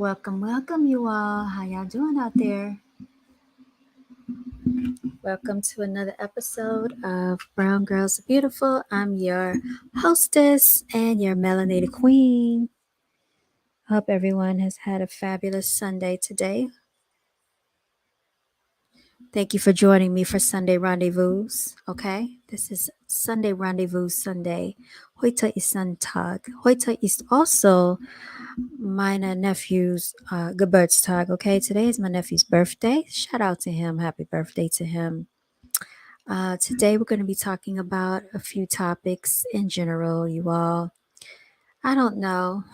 Welcome, you all. How y'all doing out there? Welcome to another episode of Brown Girls Are Beautiful. I'm your hostess and your melanated queen. Hope everyone has had a fabulous Sunday today. Thank you for joining me for Sunday Rendezvous. Okay, this is Sunday Rendezvous Sunday. Heute ist Sonntag. Heute ist also my nephew's Geburtstag. Okay, today is my nephew's birthday. Shout out to him. Happy birthday to him. Today we're going to be talking about a few topics in general, you all. I don't know.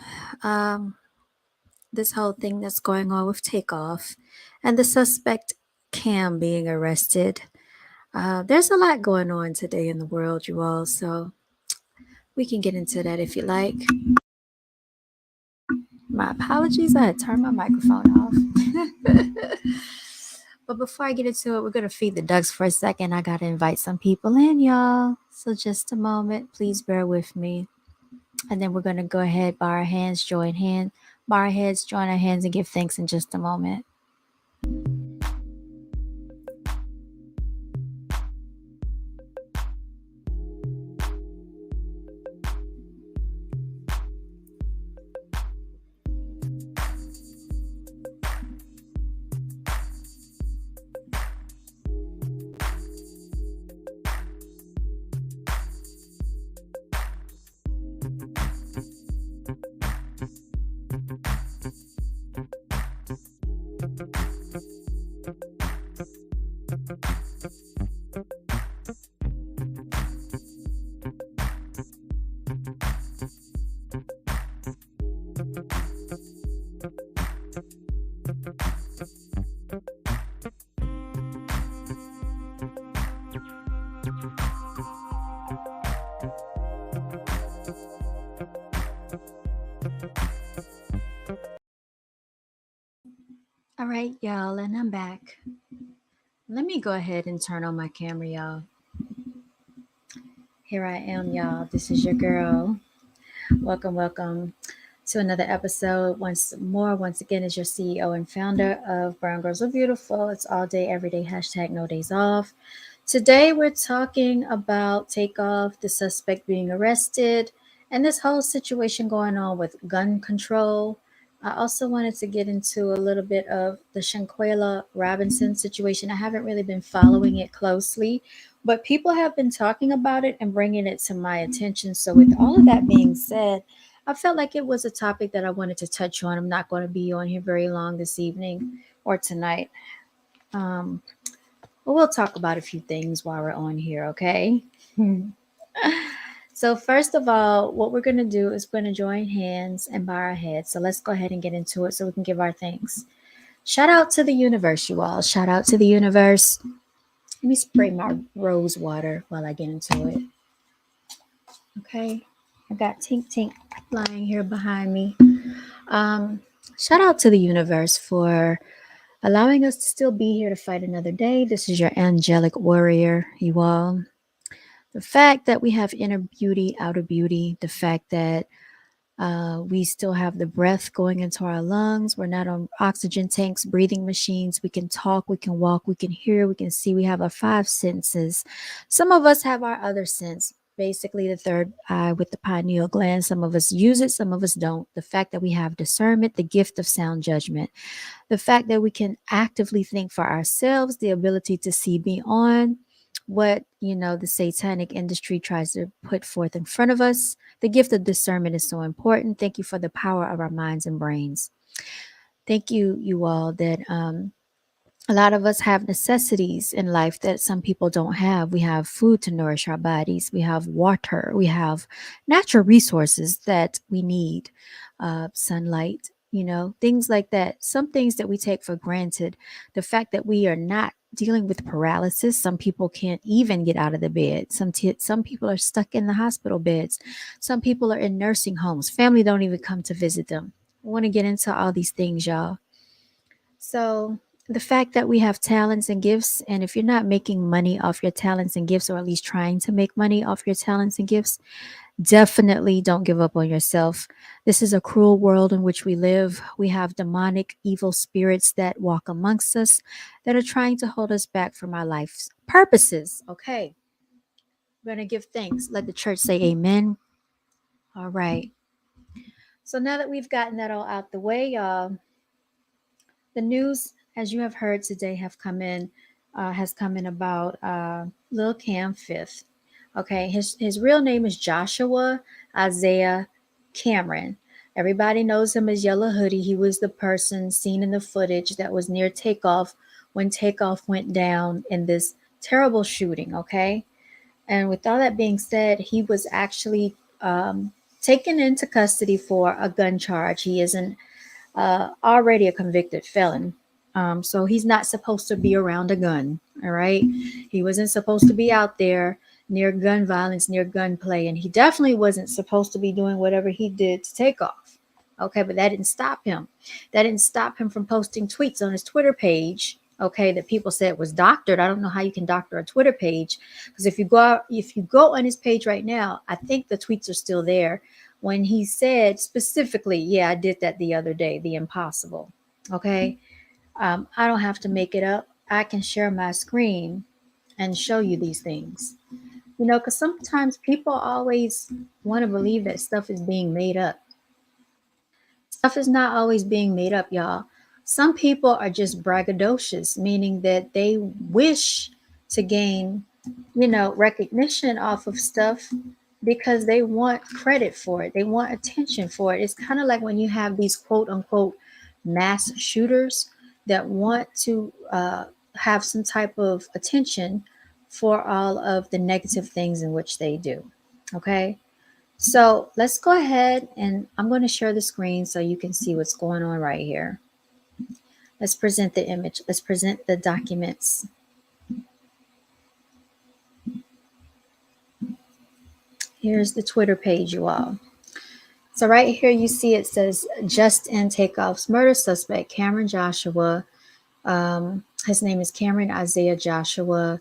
This whole thing that's going on with Takeoff and the suspect Cam being arrested. There's a lot going on today in the world, you all, so we can get into that if you like. My apologies, I had turned my microphone off. But before I get into it, we're going to feed the ducks for a second. I got to invite some people in, y'all. So just a moment, please bear with me. And then we're going to go ahead, bow our hands, bow our heads, join our hands, and give thanks in just a moment. All right, y'all, and I'm back. Let me go ahead and turn on my camera, y'all. Here I am, y'all. This is your girl. Welcome to another episode. Once again, is your CEO and founder of Brown.Girls.Are.Beautiful. It's all day, every day, hashtag no days off. Today, we're talking about Takeoff, the suspect being arrested, and this whole situation going on with gun control. I also wanted to get into a little bit of the Shanquella Robinson situation. I haven't really been following it closely, but people have been talking about it and bringing it to my attention. So, with all of that being said, I felt like it was a topic that I wanted to touch on. I'm not going to be on here very long this evening or tonight. But we'll talk about a few things while we're on here, okay? So, first of all, what we're going to do is we're going to join hands and bow our heads. So, let's go ahead and get into it so we can give our thanks. Shout out to the universe, you all. Shout out to the universe. Let me spray my rose water while I get into it. Okay. I got Tink Tink lying here behind me. Shout out to the universe for allowing us to still be here to fight another day. This is your angelic warrior, you all. The fact that we have inner beauty, outer beauty, the fact that we still have the breath going into our lungs. We're not on oxygen tanks, breathing machines. We can talk, we can walk, we can hear, we can see. We have our five senses. Some of us have our other sense, basically the third eye with the pineal gland. Some of us use it, some of us don't. The fact that we have discernment, the gift of sound judgment, the fact that we can actively think for ourselves, the ability to see beyond what the satanic industry tries to put forth in front of us. The gift of discernment is so important. Thank you for the power of our minds and brains. Thank you all that a lot of us have necessities in life that some people don't have. We have food to nourish our bodies. We have water. We have natural resources that we need, sunlight, things like that. Some things that we take for granted. The fact that we are not dealing with paralysis. Some people can't even get out of the bed. Some people are stuck in the hospital beds. Some people are in nursing homes. Family don't even come to visit them. I want to get into all these things, y'all. So the fact that we have talents and gifts, and if you're not making money off your talents and gifts, or at least trying to make money off your talents and gifts, Definitely don't give up on yourself. This is a cruel world in which we live. We have demonic, evil spirits that walk amongst us that are trying to hold us back from our life's purposes. Okay, we're going to give thanks. Let the church say amen. All right. So now that we've gotten that all out the way, the news, as you have heard today, have come in, has come in about Lil Cam Fifth. Okay, his real name is Joshua Isaiah Cameron. Everybody knows him as Yellow Hoodie. He was the person seen in the footage that was near Takeoff when Takeoff went down in this terrible shooting. Okay, and with all that being said, he was actually taken into custody for a gun charge. He isn't already a convicted felon. So he's not supposed to be around a gun. All right. He wasn't supposed to be out there near gun violence, near gunplay. And he definitely wasn't supposed to be doing whatever he did to Takeoff. Okay. But that didn't stop him. That didn't stop him from posting tweets on his Twitter page. Okay, that people said was doctored. I don't know how you can doctor a Twitter page, because if you go on his page right now, I think the tweets are still there when he said specifically, yeah, I did that the other day, the impossible. Okay. I don't have to make it up. I can share my screen and show you these things. Because sometimes people always want to believe that stuff is being made up. Stuff is not always being made up, y'all. Some people are just braggadocious, meaning that they wish to gain, recognition off of stuff because they want credit for it. They want attention for it. It's kind of like when you have these quote unquote mass shooters that want to have some type of attention for all of the negative things in which they do. Okay. So let's go ahead and I'm going to share the screen so you can see what's going on right here. Let's present the image. Let's present the documents. Here's the Twitter page, you all. So right here you see it says just in Takeoff's murder suspect, Cameron Joshua. His name is Cameron Isaiah Joshua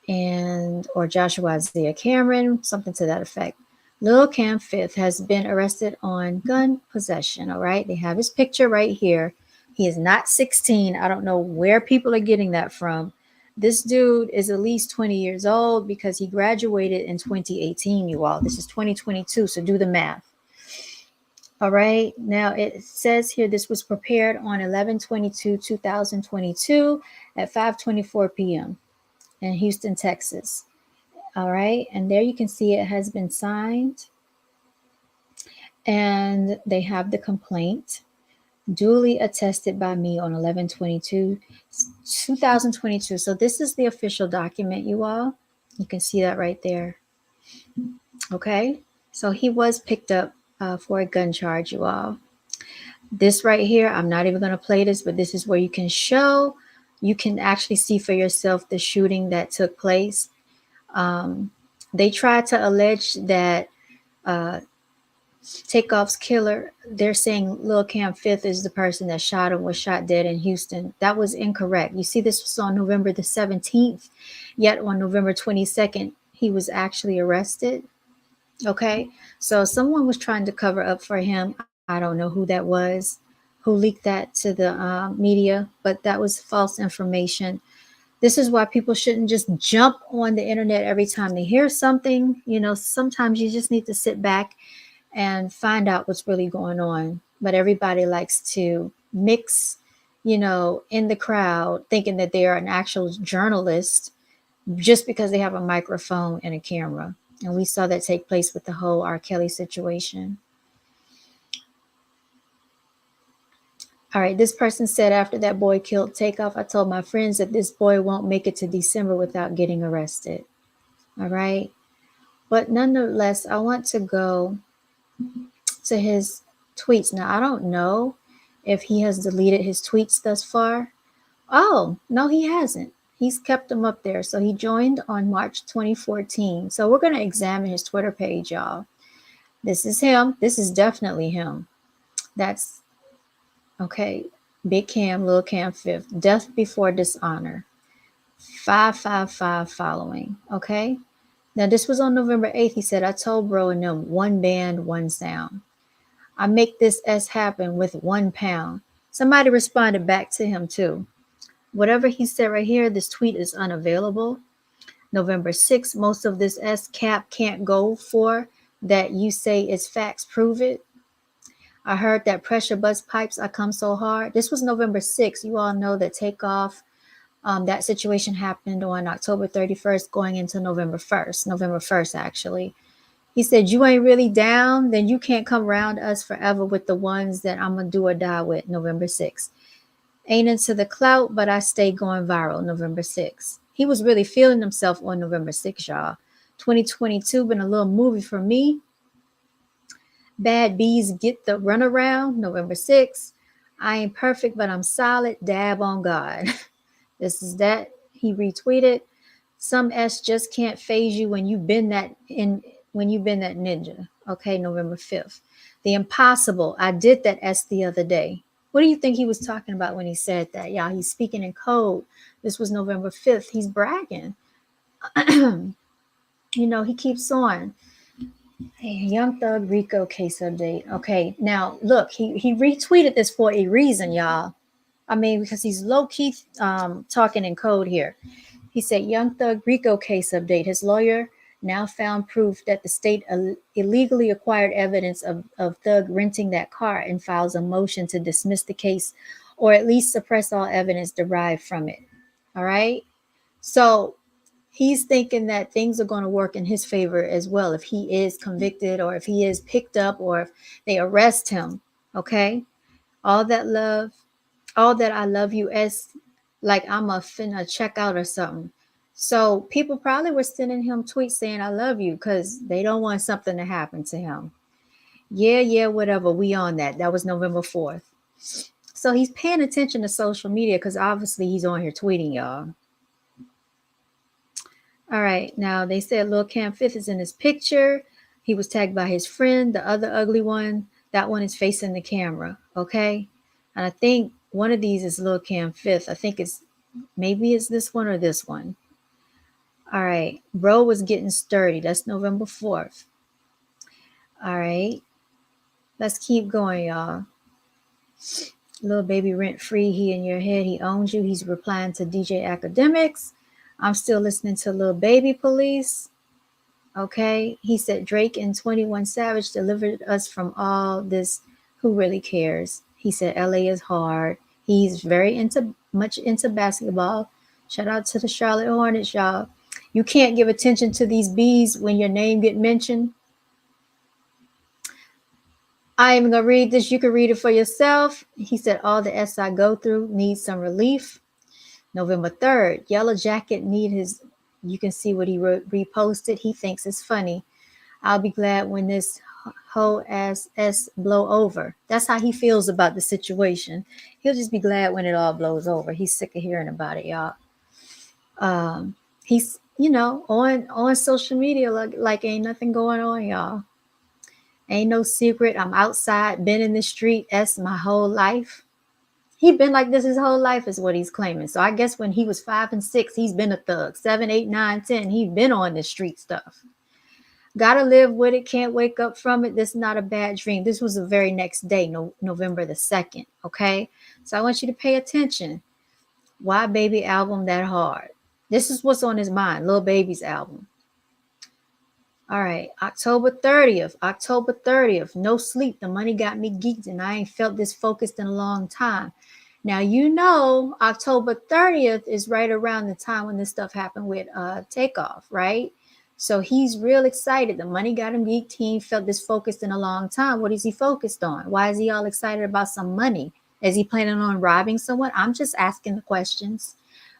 or Joshua Isaiah Cameron, something to that effect. Lil Cam Fifth has been arrested on gun possession. All right. They have his picture right here. He is not 16. I don't know where people are getting that from. This dude is at least 20 years old because he graduated in 2018, you all. This is 2022. So do the math. All right. Now it says here this was prepared on 11/22/2022 at 5:24 p.m. in Houston, Texas. All right. And there you can see it has been signed. And they have the complaint duly attested by me on 11/22/2022. So this is the official document, you all. You can see that right there. Okay. So he was picked up for a gun charge, you all. This right here, I'm not even going to play this, but this is where you can actually see for yourself the shooting that took place. They tried to allege that Takeoff's killer, they're saying Lil Cam Fifth is the person that shot him, was shot dead in Houston. That was incorrect. You see, this was on November the 17th, yet on November 22nd, he was actually arrested. Okay, so someone was trying to cover up for him. I don't know who that was, who leaked that to the media, but that was false information. This is why people shouldn't just jump on the internet every time they hear something. Sometimes you just need to sit back and find out what's really going on. But everybody likes to mix, in the crowd, thinking that they are an actual journalist just because they have a microphone and a camera. And we saw that take place with the whole R. Kelly situation. All right, this person said after that boy killed Takeoff, I told my friends that this boy won't make it to December without getting arrested. All right. But nonetheless, I want to go to his tweets. Now, I don't know if he has deleted his tweets thus far. Oh, no, he hasn't. He's kept them up there. So he joined on March 2014. So we're going to examine his Twitter page, y'all. This is him. This is definitely him. That's okay. Big Cam, Lil Cam Fifth. Death before dishonor. 555 following. Okay. Now, this was on November 8th. He said, I told bro and them, one band, one sound. I make this S happen with 1 pound. Somebody responded back to him too. Whatever he said right here, this tweet is unavailable. November 6th, most of this S cap can't go for that you say is facts, prove it. I heard that pressure bust pipes, I come so hard. This was November 6th. You all know that Takeoff, that situation happened on October 31st going into November 1st, actually. He said, you ain't really down, then you can't come around us forever with the ones that I'm going to do or die with, November 6th. Ain't into the clout, but I stay going viral, November 6th. He was really feeling himself on November 6th, y'all. 2022 been a little movie for me. Bad bees get the runaround, November 6th. I ain't perfect, but I'm solid, dab on God. This is that. He retweeted. Some S just can't phase you when you've been that ninja. Okay, November 5th. The impossible. I did that S the other day. What do you think he was talking about when he said that? Y'all, he's speaking in code. This was November 5th. He's bragging. He keeps on. Hey, Young Thug Rico case update. Okay, now look, he retweeted this for a reason, y'all. I mean, because he's low-key talking in code here. He said, Young Thug Rico case update. His lawyer now found proof that the state illegally acquired evidence of Thug renting that car and files a motion to dismiss the case or at least suppress all evidence derived from it. All right? So he's thinking that things are going to work in his favor as well if he is convicted or if he is picked up or if they arrest him. Okay? All that love, all that I love you as like I'm a finna check out or something. So people probably were sending him tweets saying I love you because they don't want something to happen to him. Yeah, whatever. We on that. That was November 4th. So he's paying attention to social media because obviously he's on here tweeting, y'all. All right. Now they said Lil Cam Fifth is in his picture. He was tagged by his friend, the other ugly one. That one is facing the camera. Okay. And I think one of these is Lil Cam Fifth. I think maybe it's this one or this one. All right. Bro was getting sturdy. That's November 4th. All right. Let's keep going, y'all. Little baby rent free. He in your head. He owns you. He's replying to DJ Academics. I'm still listening to Lil Baby Police. Okay. He said Drake and 21 Savage delivered us from all this. Who really cares? He said LA is hard. He's very much into basketball. Shout out to the Charlotte Hornets, y'all. You can't give attention to these bees when your name get mentioned. I am going to read this. You can read it for yourself. He said, all the S I go through needs some relief. November 3rd, Yellow Jacket need his, you can see what he reposted. He thinks it's funny. I'll be glad when this whole ass S blow over. That's how he feels about the situation. He'll just be glad when it all blows over. He's sick of hearing about it, y'all. He's, on social media like ain't nothing going on, y'all. Ain't no secret. I'm outside, been in the street S my whole life. He been like this his whole life is what he's claiming. So I guess when he was 5 and 6, he's been a thug. 7, 8, 9, 10, he's been on the street stuff. Gotta live with it. Can't wake up from it. This is not a bad dream. This was the very next day, November the 2nd. Okay. So I want you to pay attention. Why Baby album that hard? This is what's on his mind. Lil Baby's album. All right, October 30th, no sleep. The money got me geeked and I ain't felt this focused in a long time. Now, October 30th is right around the time when this stuff happened with Takeoff, right? So he's real excited. The money got him geeked. He ain't felt this focused in a long time. What is he focused on? Why is he all excited about some money? Is he planning on robbing someone? I'm just asking the questions.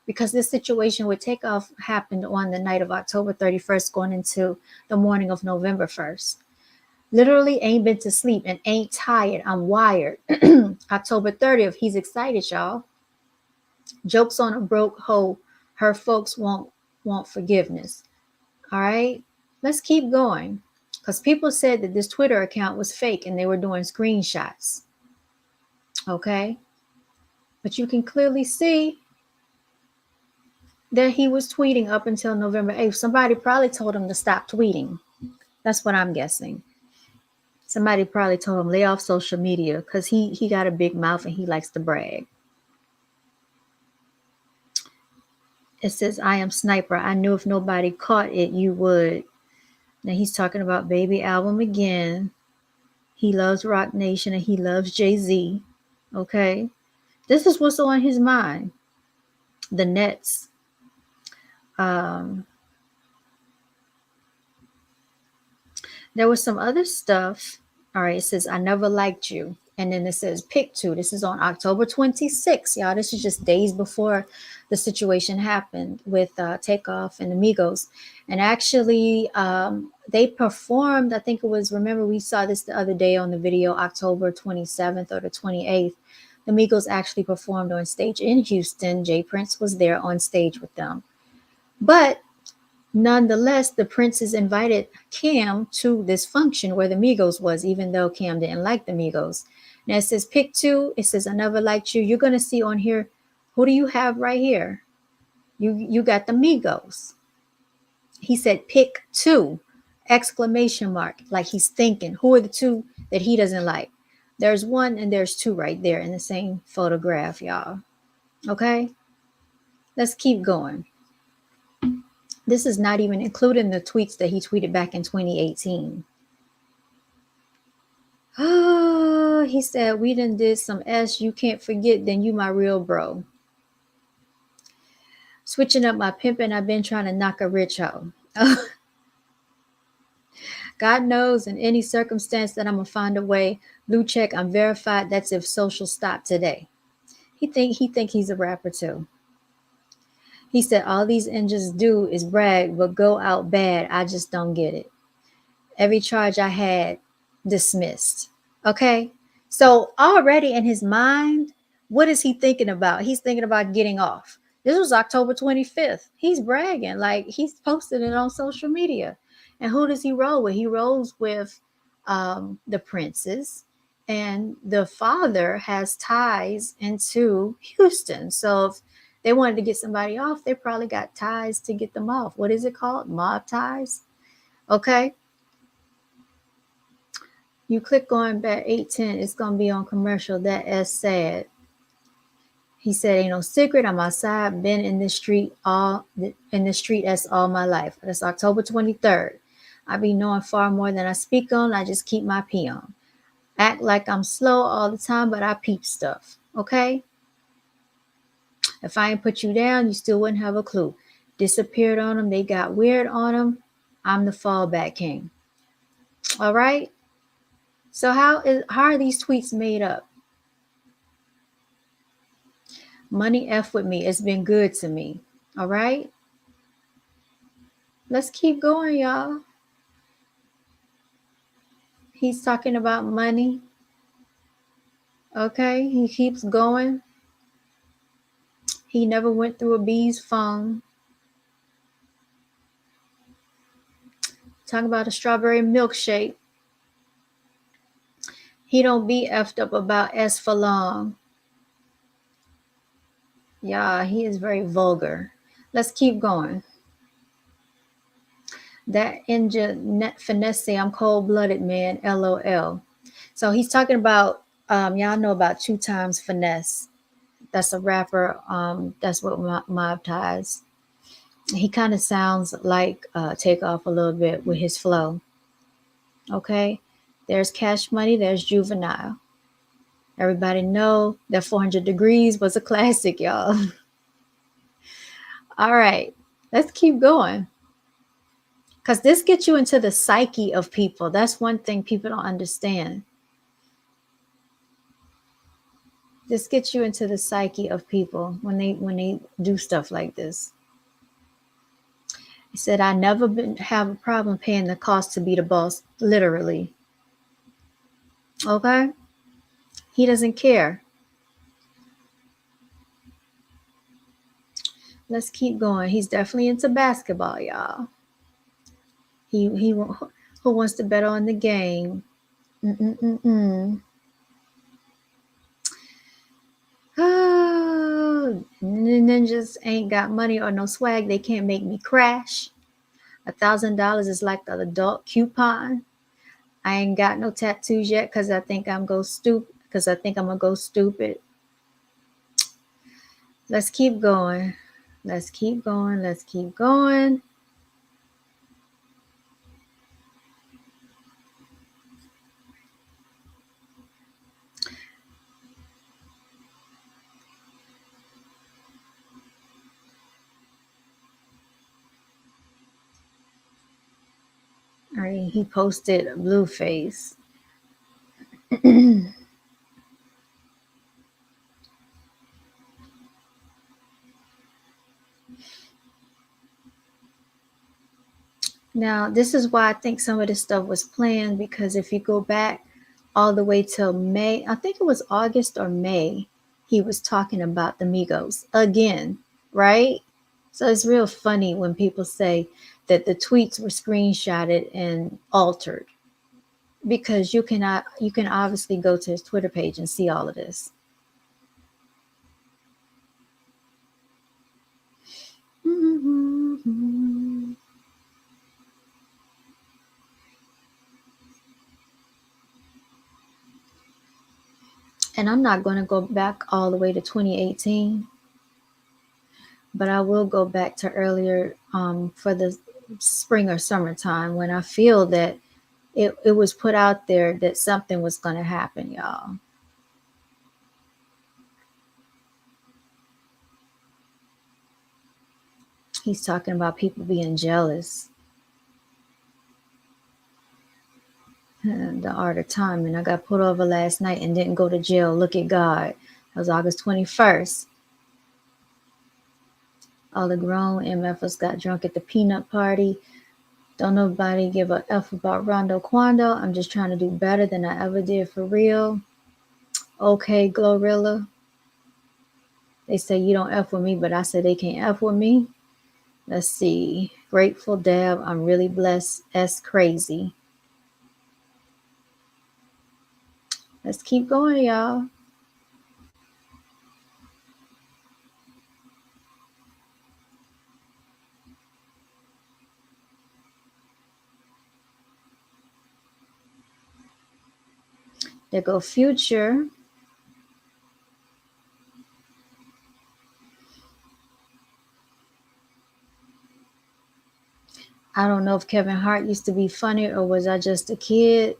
Because this situation with Takeoff happened on the night of October 31st, going into the morning of November 1st. Literally ain't been to sleep and ain't tired. I'm wired. October 30th, he's excited, y'all. Jokes on a broke hoe. Her folks won't forgiveness. All right, let's keep going. Because people said that this Twitter account was fake and they were doing screenshots. Okay. But you can clearly see That he was tweeting up until November 8th. Somebody probably told him to stop tweeting. That's what I'm guessing. Somebody probably told him lay off social media because he got a big mouth and he likes to brag. It says, I am Sniper. I knew if nobody caught it, you would. Now he's talking about Baby album again. He loves Rock Nation and he loves Jay-Z. Okay. This is what's on his mind. The Nets. Um, there was some other stuff. All right. It says, I never liked you. And then it says, pick two. This is on October 26th, y'all. This is just days before the situation happened with Takeoff and Amigos. And actually, they performed, I think it was, remember, we saw this the other day on the video, October 27th or the 28th. The Migos actually performed on stage in Houston. Jay Prince was there on stage with them. But nonetheless, the Princes invited Cam to this function where the Migos was, even though Cam didn't like the Migos. Now it says pick two. It says I never liked you. You're gonna see on here, who do you have right here? You got the Migos. He said pick two, exclamation mark, like he's thinking, who are the two that he doesn't like? There's one and there's two right there in the same photograph, y'all. Okay, let's keep going. This is not even including the tweets that he tweeted back in 2018. Oh, he said, we done did some S you can't forget, then you my real bro. Switching up my pimping, I've been trying to knock a rich hoe. God knows in any circumstance that I'm going to find a way. Blue check, I'm verified. That's if social stop today. He think he's a rapper too. He said, all these engines do is brag, but go out bad. I just don't get it. Every charge I had dismissed. Okay. So already in his mind, what is he thinking about? He's thinking about getting off. This was October 25th. He's bragging, like he's posted it on social media. And who does he roll with? He rolls with the Princes. And the father has ties into Houston. So if they wanted to get somebody off, they probably got ties to get them off. What is it called? Mob ties. Okay. You click on back 810, it's gonna be on commercial. That is sad. He said, ain't no secret. I'm outside, been in the street that's all my life. That's October 23rd. I be knowing far more than I speak on. I just keep my pee on. Act like I'm slow all the time, but I peep stuff. Okay? If I ain't put you down, you still wouldn't have a clue. Disappeared on them. They got weird on them. I'm the fallback king. All right? So how are these tweets made up? Money F with me. It's been good to me. All right? Let's keep going, y'all. He's talking about money. Okay? He keeps going. He never went through a bee's phone. Talking about a strawberry milkshake. He don't be effed up about S for long. Yeah, he is very vulgar. Let's keep going. That engine finesse, I'm cold-blooded, man. LOL. So he's talking about, y'all know about 2 Times Finesse. That's a rapper. That's what Mob Ties. He kind of sounds like Takeoff a little bit with his flow. Okay. There's Cash Money. There's Juvenile. Everybody know that 400 Degrees was a classic, y'all. All right. Let's keep going. Because this gets you into the psyche of people. That's one thing people don't understand. This gets you into the psyche of people when they do stuff like this. He said, I never have a problem paying the cost to be the boss, literally. Okay? He doesn't care. Let's keep going. He's definitely into basketball, y'all. He who wants to bet on the game? Oh, Ninjas ain't got money or no swag. They can't make me crash. $1,000 is like the adult coupon. I ain't got no tattoos yet because I think I'm go stupid. Because I think I'm gonna go stupid. Let's keep going. Let's keep going. Let's keep going. All right, he posted blue face. Now, this is why I think some of this stuff was planned because if you go back all the way till May, I think it was August or May, he was talking about the Migos again, right? So it's real funny when people say that the tweets were screenshotted and altered because you can obviously go to his Twitter page and see all of this. And I'm not going to go back all the way to 2018, but I will go back to earlier for the spring or summertime when I feel that it was put out there that something was going to happen, y'all. He's talking about people being jealous. The art of timing. I got put over last night and didn't go to jail. Look at God. That was August 21st. All the grown MFers got drunk at the peanut party. Don't nobody give a F about Rondo Quando. I'm just trying to do better than I ever did for real. Okay, Glorilla. They say you don't F with me, but I say they can't F with me. Let's see. Grateful Dab. I'm really blessed. S crazy. Let's keep going, y'all. There go Future. I don't know if Kevin Hart used to be funny or was I just a kid.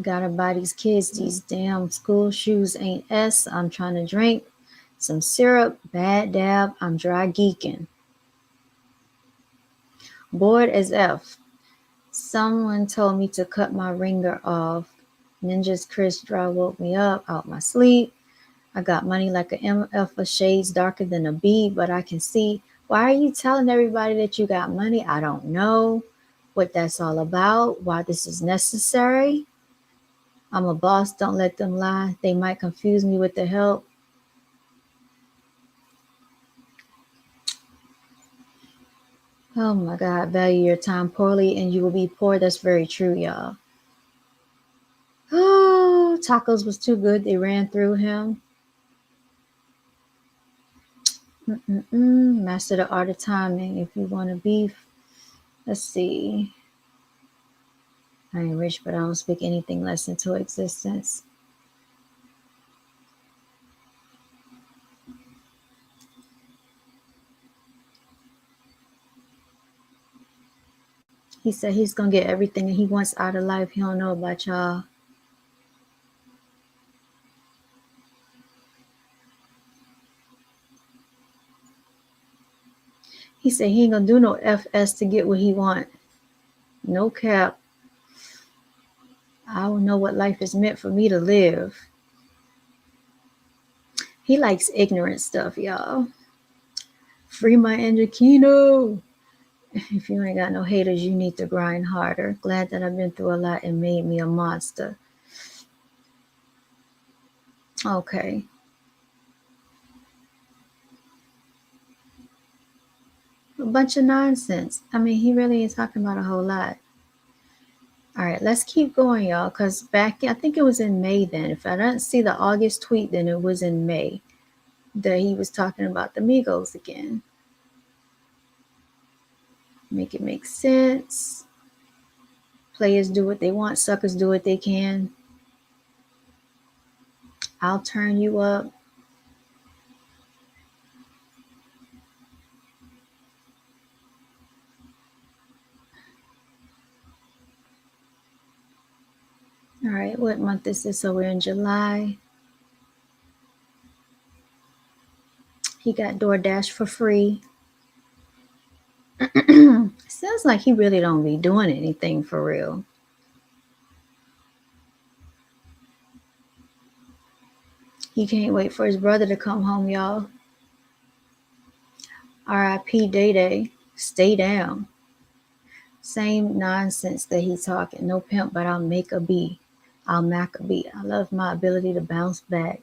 Gotta buy these kids these damn school shoes ain't S. I'm trying to drink some syrup. Bad dab. I'm dry geeking. Bored as F. Someone told me to cut my ringer off. Ninja's Chris Dry woke me up out my sleep. I got money like a MF, a shades darker than a B, but I can see. Why are you telling everybody that you got money? I don't know what that's all about, why this is necessary. I'm a boss, don't let them lie. They might confuse me with the help. Oh my God, value your time poorly and you will be poor. That's very true, y'all. Oh, tacos was too good. They ran through him. Master the art of timing. If you want to beef, let's see. I ain't rich, but I don't speak anything less into existence. He said he's gonna get everything that he wants out of life. He don't know about y'all. He said he ain't gonna do no FS to get what he want. No cap. I don't know what life is meant for me to live. He likes ignorant stuff, y'all. Free my Kino. If you ain't got no haters, you need to grind harder. Glad that I've been through a lot and made me a monster. Okay. A bunch of nonsense. I mean, he really ain't talking about a whole lot. All right, let's keep going, y'all, because back, I think it was in May then. If I didn't see the August tweet, then it was in May that he was talking about the Migos again. Make it make sense. Players do what they want, suckers do what they can. I'll turn you up. All right, what month is this? So we're in July. He got DoorDash for free. Sounds like he really don't be doing anything for real. He can't wait for his brother to come home, y'all. R.I.P. Day Day. Stay down. Same nonsense that he's talking. No pimp, but I'll make a B. I'll mac a B. I love my ability to bounce back.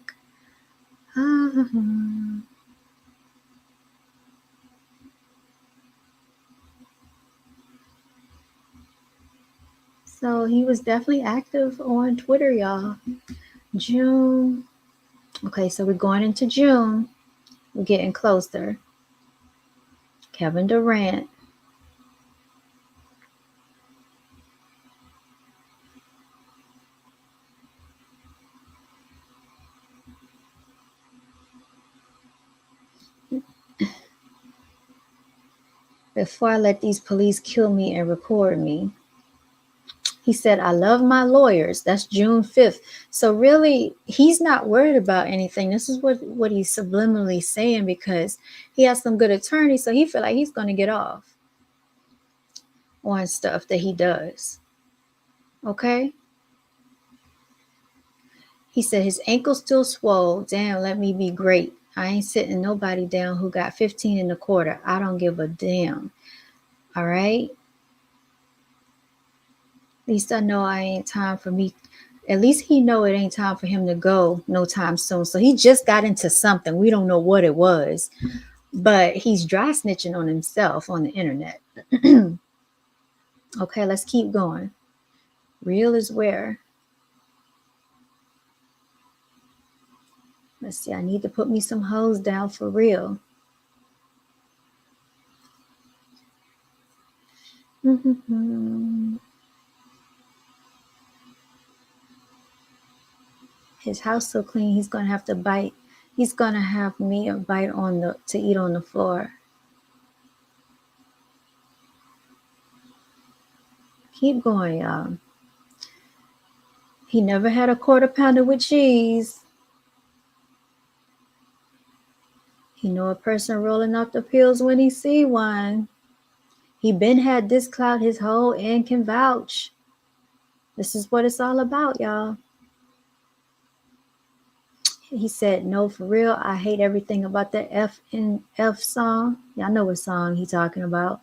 So he was definitely active on Twitter, y'all. June. Okay, so we're going into June. We're getting closer. Kevin Durant. Before I let these police kill me and record me, he said, I love my lawyers. That's June 5th. So really, he's not worried about anything. This is what he's subliminally saying, because he has some good attorneys. So he feel like he's going to get off on stuff that he does. Okay. He said his ankle still swole. Damn, let me be great. I ain't sitting nobody down who got 15 in the quarter. I don't give a damn. All right. At least I know I ain't time for me. At least he know it ain't time for him to go no time soon. So he just got into something. We don't know what it was, but he's dry snitching on himself on the internet. Okay, let's keep going. Real is where. Let's see. I need to put me some hoes down for real. His house so clean, he's gonna have to bite. He's gonna have me a bite on the to eat on the floor. Keep going, y'all. He never had a quarter pounder with cheese. He know a person rolling off the pills when he see one. He been had this clout his whole and can vouch. This is what it's all about, y'all. He said, no, for real, I hate everything about that F and F song. Y'all know what song he talking about.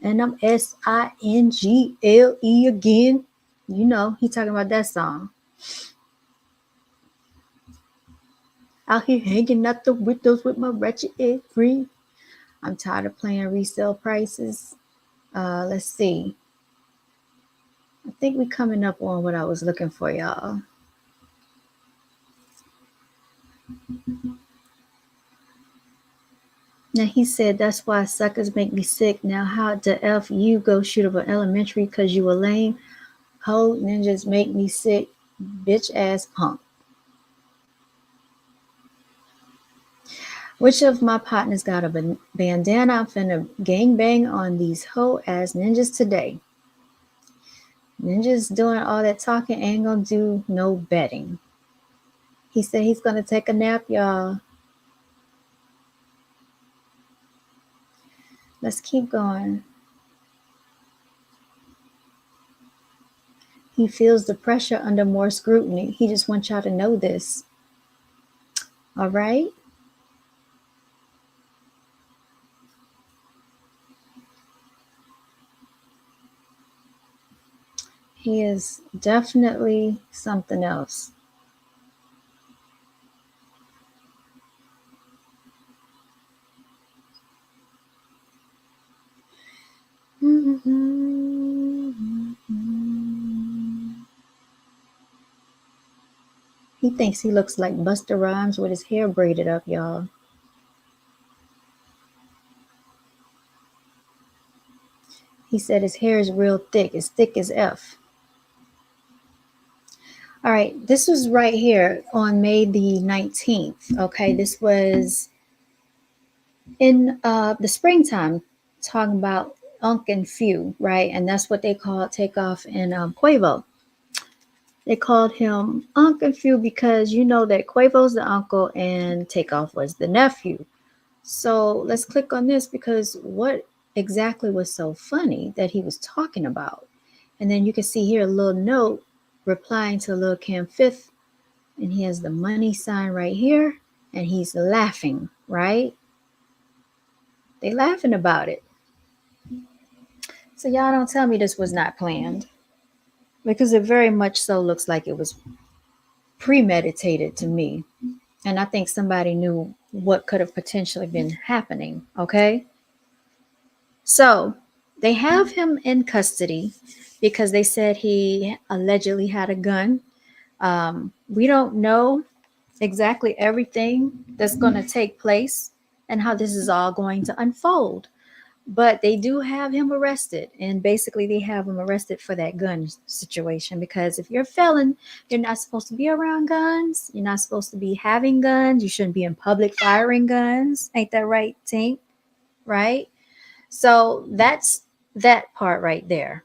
And I'm Single again. You know, he talking about that song. Out here hanging out the windows with my wretched head free. I'm tired of playing resale prices. Let's see. I think we coming up on what I was looking for, y'all. Now he said, that's why suckers make me sick. Now how the F you go shoot up an elementary because you a lame? Ho ninjas make me sick. Bitch ass punk. Which of my partners got a bandana? I'm finna gang bang on these hoe ass ninjas today. Ninjas doing all that talking ain't gonna do no betting. He said he's gonna take a nap, y'all. Let's keep going. He feels the pressure under more scrutiny. He just wants y'all to know this. All right? He is definitely something else. He thinks he looks like Buster Rhymes with his hair braided up, y'all. He said his hair is real thick, as thick as F. All right, this was right here on May the 19th. Okay, this was in the springtime, talking about Unc and Few, right? And that's what they call Takeoff and Quavo. They called him Unc and Few because you know that Quavo's the uncle and Takeoff was the nephew. So let's click on this because what exactly was so funny that he was talking about? And then you can see here a little note replying to Lil Kim Fifth, and he has the money sign right here, and he's laughing, right? They laughing about it. So y'all don't tell me this was not planned because it very much so looks like it was premeditated to me. And I think somebody knew what could have potentially been happening, okay? So they have him in custody because they said he allegedly had a gun. We don't know exactly everything that's going to take place and how this is all going to unfold. But they do have him arrested, and basically they have him arrested for that gun situation because if you're a felon, you're not supposed to be around guns. You're not supposed to be having guns. You shouldn't be in public firing guns. Ain't that right, Tink? Right? So that's that part right there.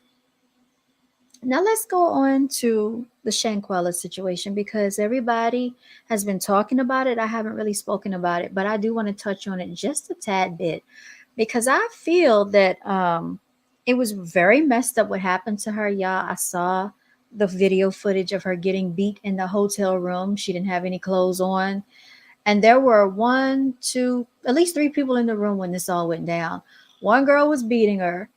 Now let's go on to the Shanquella situation because everybody has been talking about it. I haven't really spoken about it, but I do want to touch on it just a tad bit because I feel that it was very messed up what happened to her. Y'all, I saw the video footage of her getting beat in the hotel room. She didn't have any clothes on. And there were one, two, at least three people in the room when this all went down. One girl was beating her.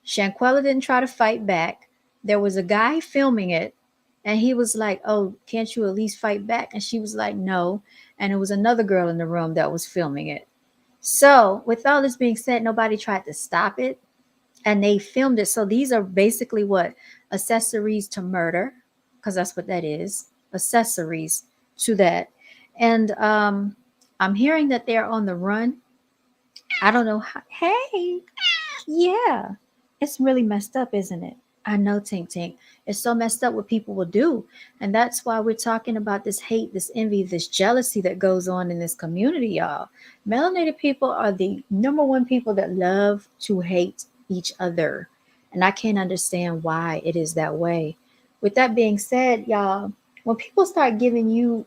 Shanquella didn't try to fight back. There was a guy filming it, and he was like, "Oh, can't you at least fight back?" And she was like, "No." And it was another girl in the room that was filming it. So, with all this being said, nobody tried to stop it, and they filmed it. So, these are basically what accessories to murder, because that's what that is accessories to that. And I'm hearing that they're on the run. I don't know how. Hey, yeah, it's really messed up, isn't it? I know, Tink Tink. It's so messed up what people will do. And that's why we're talking about this hate, this envy, this jealousy that goes on in this community, y'all. Melanated people are the number one people that love to hate each other. And I can't understand why it is that way. With that being said, y'all, when people start giving you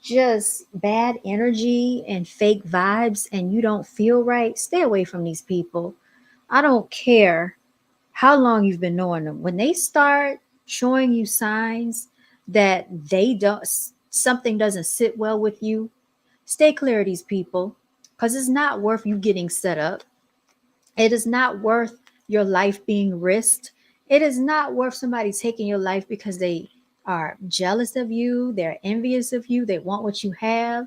just bad energy and fake vibes and you don't feel right, stay away from these people. I don't care how long you've been knowing them. When they start showing you signs that they don't something doesn't sit well with you, stay clear of these people because it's not worth you getting set up. It is not worth your life being risked. It is not worth somebody taking your life because they are jealous of you, they're envious of you, they want what you have.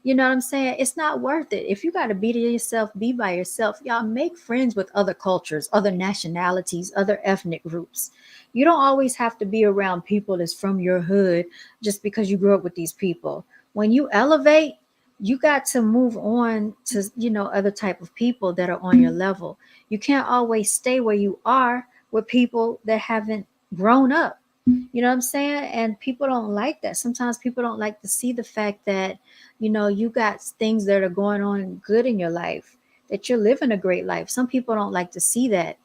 You know what I'm saying? It's not worth it. If you got to be to yourself, be by yourself. Y'all make friends with other cultures, other nationalities, other ethnic groups. You don't always have to be around people that's from your hood just because you grew up with these people. When you elevate, you got to move on to, other type of people that are on your level. You can't always stay where you are with people that haven't grown up. You know what I'm saying? And people don't like that. Sometimes people don't like to see the fact that, you got things that are going on good in your life, that you're living a great life. Some people don't like to see that.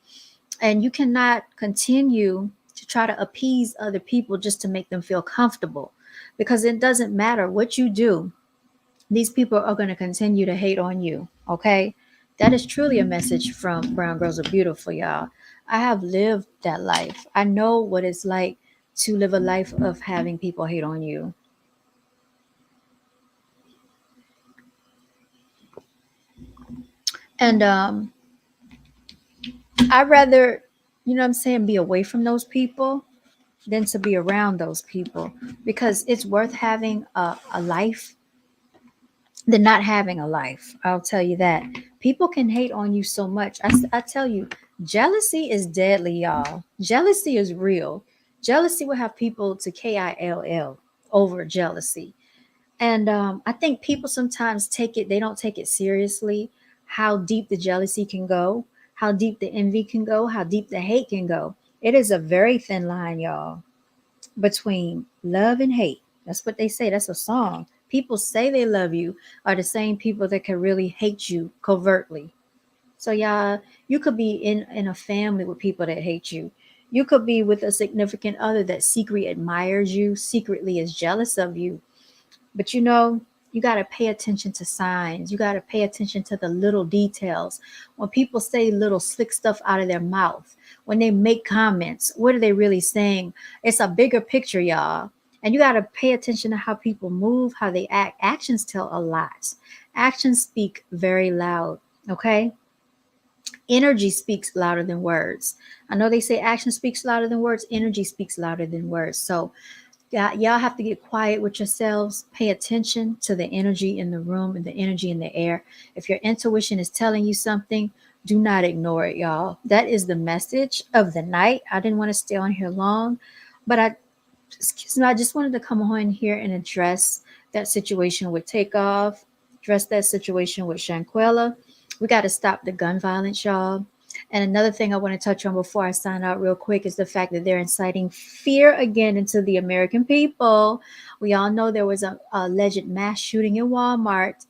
And you cannot continue to try to appease other people just to make them feel comfortable because it doesn't matter what you do. These people are going to continue to hate on you. Okay. That is truly a message from Brown Girls Are Beautiful, y'all. I have lived that life. I know what it's like to live a life of having people hate on you. And I'd rather, what I'm saying, be away from those people than to be around those people because it's worth having a life than not having a life. I'll tell you that. People can hate on you so much. I tell you, jealousy is deadly, y'all. Jealousy is real. Jealousy will have people to kill. over jealousy. And I think people sometimes they don't take it seriously how deep the jealousy can go, how deep the envy can go, how deep the hate can go. It is a very thin line, y'all, between love and hate. That's what they say. That's a song. People say they love you are the same people that can really hate you covertly. So, y'all, you could be in a family with people that hate you. You could be with a significant other that secretly admires you, secretly is jealous of you, but you got to pay attention to signs. You got to pay attention to the little details. When people say little slick stuff out of their mouth, when they make comments, what are they really saying? It's a bigger picture, y'all. And you got to pay attention to how people move, how they act. Actions tell a lot. Actions speak very loud, okay? Energy speaks louder than words. I know they say action speaks louder than words, energy speaks louder than words. So, y'all have to get quiet with yourselves. Pay attention to the energy in the room and the energy in the air. If your intuition is telling you something, do not ignore it, y'all. That is the message of the night. I didn't want to stay on here long, but I just wanted to come on here and address that situation with Takeoff, address that situation with Shanquella. We got to stop the gun violence, y'all. And another thing I want to touch on before I sign out real quick is the fact that they're inciting fear again into the American people. We all know there was a alleged mass shooting in Walmart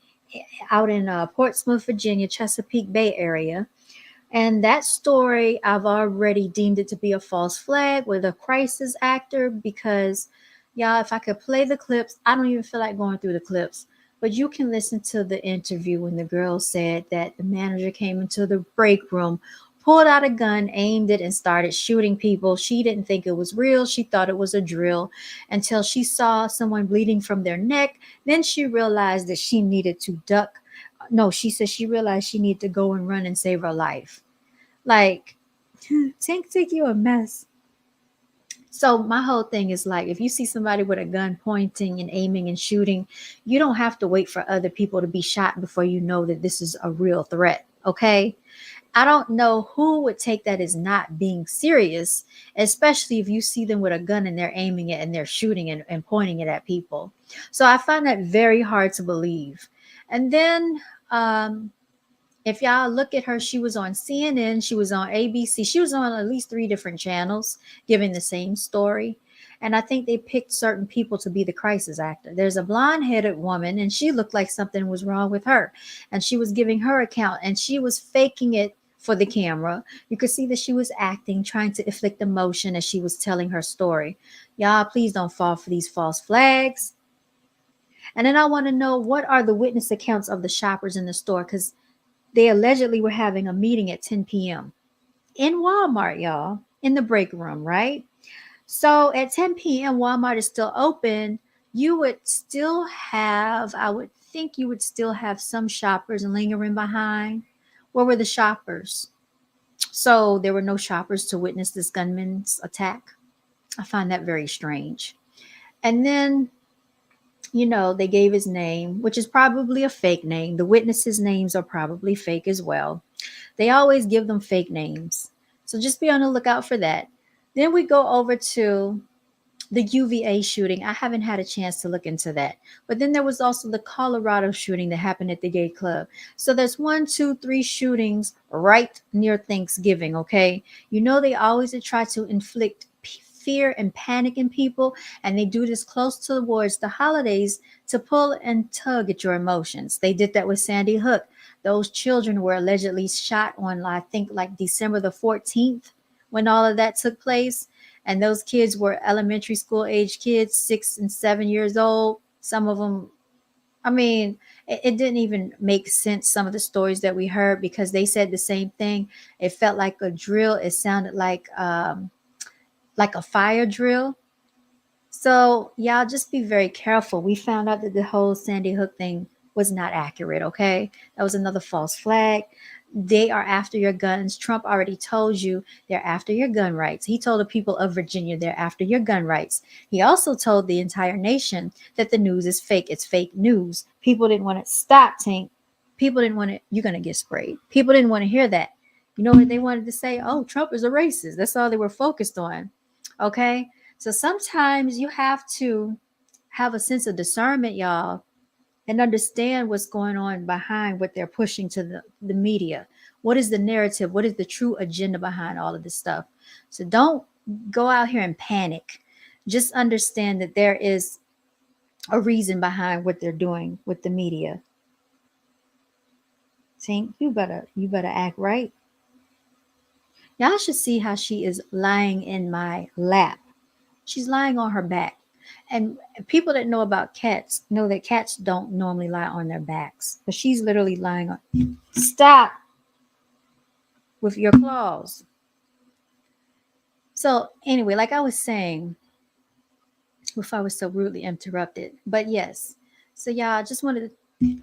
out in Portsmouth, Virginia, Chesapeake Bay area. And that story, I've already deemed it to be a false flag with a crisis actor because, y'all, if I could play the clips, I don't even feel like going through the clips. But you can listen to the interview when the girl said that the manager came into the break room, pulled out a gun, aimed it, and started shooting people. She didn't think it was real. She thought it was a drill until she saw someone bleeding from their neck. Then she realized that she needed to duck. No, she said she realized she needed to go and run and save her life. Like, think you a mess. So my whole thing is like, if you see somebody with a gun pointing and aiming and shooting, you don't have to wait for other people to be shot before you know that this is a real threat. Okay. I don't know who would take that as not being serious, especially if you see them with a gun and they're aiming it and they're shooting and pointing it at people. So I find that very hard to believe. And then if y'all look at her, she was on CNN, she was on ABC, she was on at least three different channels giving the same story. And I think they picked certain people to be the crisis actor. There's a blonde headed woman, and she looked like something was wrong with her. And she was giving her account, and she was faking it for the camera. You could see that she was acting, trying to inflict emotion as she was telling her story. Y'all, please don't fall for these false flags. And then I want to know, what are the witness accounts of the shoppers in the store? Because they allegedly were having a meeting at 10 p.m. in Walmart, y'all, in the break room, right? So at 10 p.m., Walmart is still open. You would still have, I would think you would still have some shoppers lingering behind. Where were the shoppers? So there were no shoppers to witness this gunman's attack. I find that very strange. And then, they gave his name, which is probably a fake name. The witnesses' names are probably fake as well. They always give them fake names. So just be on the lookout for that. Then we go over to the UVA shooting. I haven't had a chance to look into that. But then there was also the Colorado shooting that happened at the gay club. So there's one, two, three shootings right near Thanksgiving, okay? They always try to inflict fear and panic in people, and they do this close towards the holidays to pull and tug at your emotions. They did that with Sandy Hook. Those children were allegedly shot on, I think, like December the 14th when all of that took place. And those kids were elementary school age kids, 6 and 7 years old. Some of them, I mean, it didn't even make sense, some of the stories that we heard, because they said the same thing. It felt like a drill. It sounded like a fire drill. So y'all just be very careful. We found out that the whole Sandy Hook thing was not accurate, okay? That was another false flag. They are after your guns. Trump already told you they're after your gun rights. He told the people of Virginia they're after your gun rights. He also told the entire nation that the news is fake. It's fake news. People didn't want to stop, Tank. People didn't want to, you're going to get sprayed. People didn't want to hear that. You know what they wanted to say? Oh, Trump is a racist. That's all they were focused on. Okay. So sometimes you have to have a sense of discernment, y'all, and understand what's going on behind what they're pushing to the media. What is the narrative? What is the true agenda behind all of this stuff? So don't go out here and panic. Just understand that there is a reason behind what they're doing with the media. Tink, you better act right. Y'all should see how she is lying in my lap. She's lying on her back. And people that know about cats know that cats don't normally lie on their backs. But she's literally lying on. Stop with your claws. So, anyway, like I was saying, before I was so rudely interrupted. But yes. So y'all just wanted to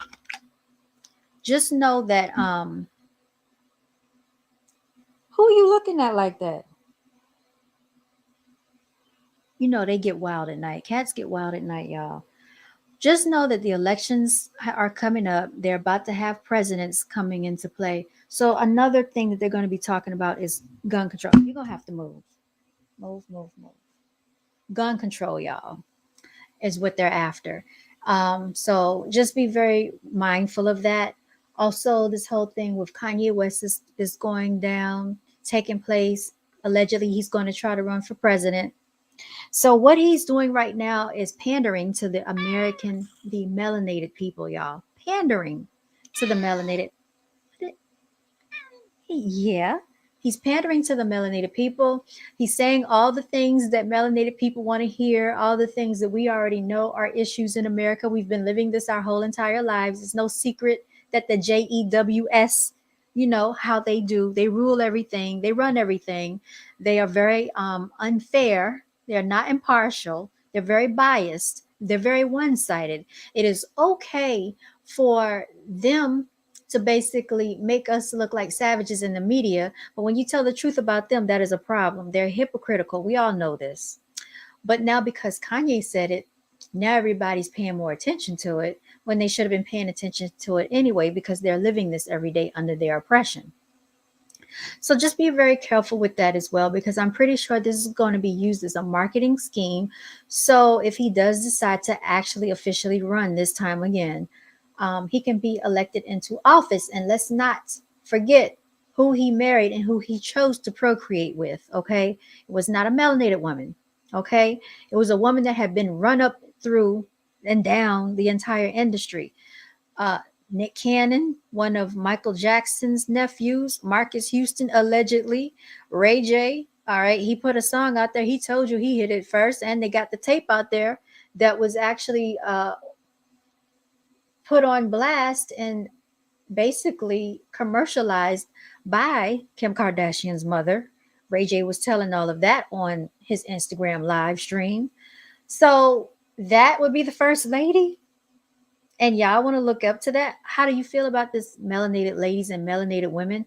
just know that who are you looking at like that? You know they get wild at night. Cats get wild at night, y'all. Just know that the elections are coming up. They're about to have presidents coming into play. So another thing that they're going to be talking about is gun control. You're going to have to move. Move, move, move. Gun control, y'all, is what they're after. So just be very mindful of that. Also, this whole thing with Kanye West is going down, taking place. Allegedly, he's going to try to run for president. So what he's doing right now is pandering to the melanated people, y'all. Pandering to the melanated. Yeah. He's pandering to the melanated people. He's saying all the things that melanated people want to hear, all the things that we already know are issues in America. We've been living this our whole entire lives. It's no secret that the JEWS, you know how they do. They rule everything. They run everything. They are very unfair. They're not impartial. They're very biased. They're very one-sided. It is okay for them to basically make us look like savages in the media. But when you tell the truth about them, that is a problem. They're hypocritical. We all know this. But now, because Kanye said it, now everybody's paying more attention to it when they should have been paying attention to it anyway, because they're living this every day under their oppression. So just be very careful with that as well, because I'm pretty sure this is going to be used as a marketing scheme. So if he does decide to actually officially run this time again, he can be elected into office. And let's not forget who he married and who he chose to procreate with. Okay. It was not a melanated woman. Okay. It was a woman that had been run up through and down the entire industry. Uh, Nick Cannon, one of Michael Jackson's nephews, Marcus Houston, allegedly, Ray J. All right, he put a song out there. He told you he hit it first, and they got the tape out there that was actually put on blast and basically commercialized by Kim Kardashian's mother. Ray J was telling all of that on his Instagram live stream. So that would be the first lady. And y'all want to look up to that. How do you feel about this melanated ladies and melanated women?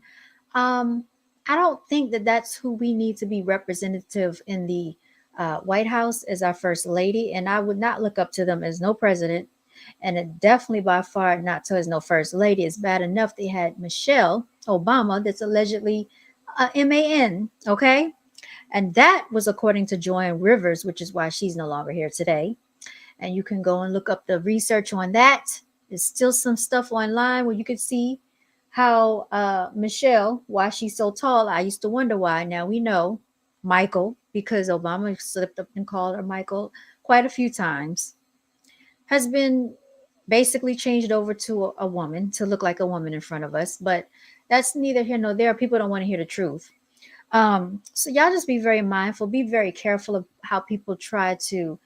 Um, I don't think that that's who we need to be representative in the White House as our first lady. And I would not look up to them as no president. And it definitely by far not to as no first lady. It's bad enough they had Michelle Obama, that's allegedly MAN. Okay. And that was according to Joanne Rivers, which is why she's no longer here today. And you can go and look up the research on that. There's still some stuff online where you could see how Michelle, why she's so tall. I used to wonder why. Now we know Michael, because Obama slipped up and called her Michael quite a few times, has been basically changed over to a woman to look like a woman in front of us. But that's neither here nor there. People don't want to hear the truth. So y'all just be very mindful, be very careful of how people try to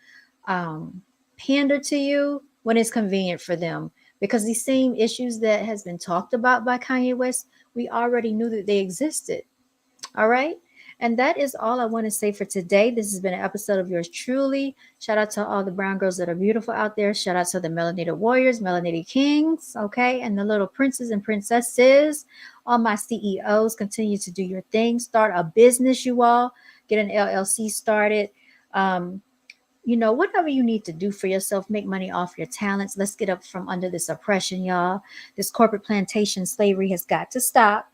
um, pander to you when it's convenient for them, because these same issues that has been talked about by Kanye West, we already knew that they existed. All right. And that is all I want to say for today. This has been an episode of yours truly. Shout out to all the brown girls that are beautiful out there. Shout out to the melanated warriors, melanated kings, okay, and the little princes and princesses. All my CEOs, continue to do your thing. Start a business, you all. Get an LLC started. Um, whatever you need to do for yourself, make money off your talents. Let's get up from under this oppression, y'all. This corporate plantation slavery has got to stop.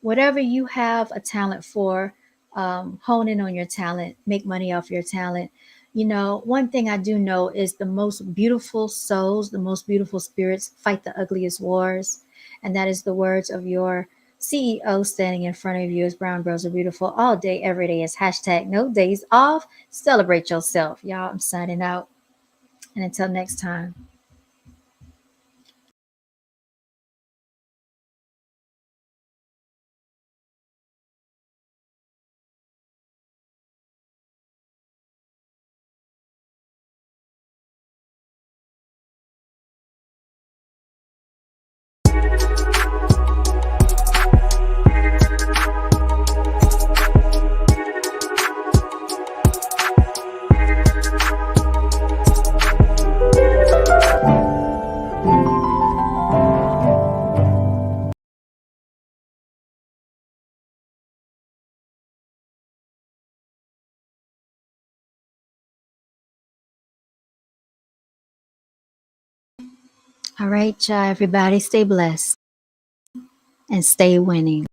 Whatever you have a talent for, hone in on your talent, make money off your talent. One thing I do know is the most beautiful souls, the most beautiful spirits fight the ugliest wars. And that is the words of your CEO standing in front of you as Brown Girls Are Beautiful all day, every day is hashtag no days off. Celebrate yourself. Y'all, I'm signing out. And until next time. All right, y'all, everybody, stay blessed and stay winning.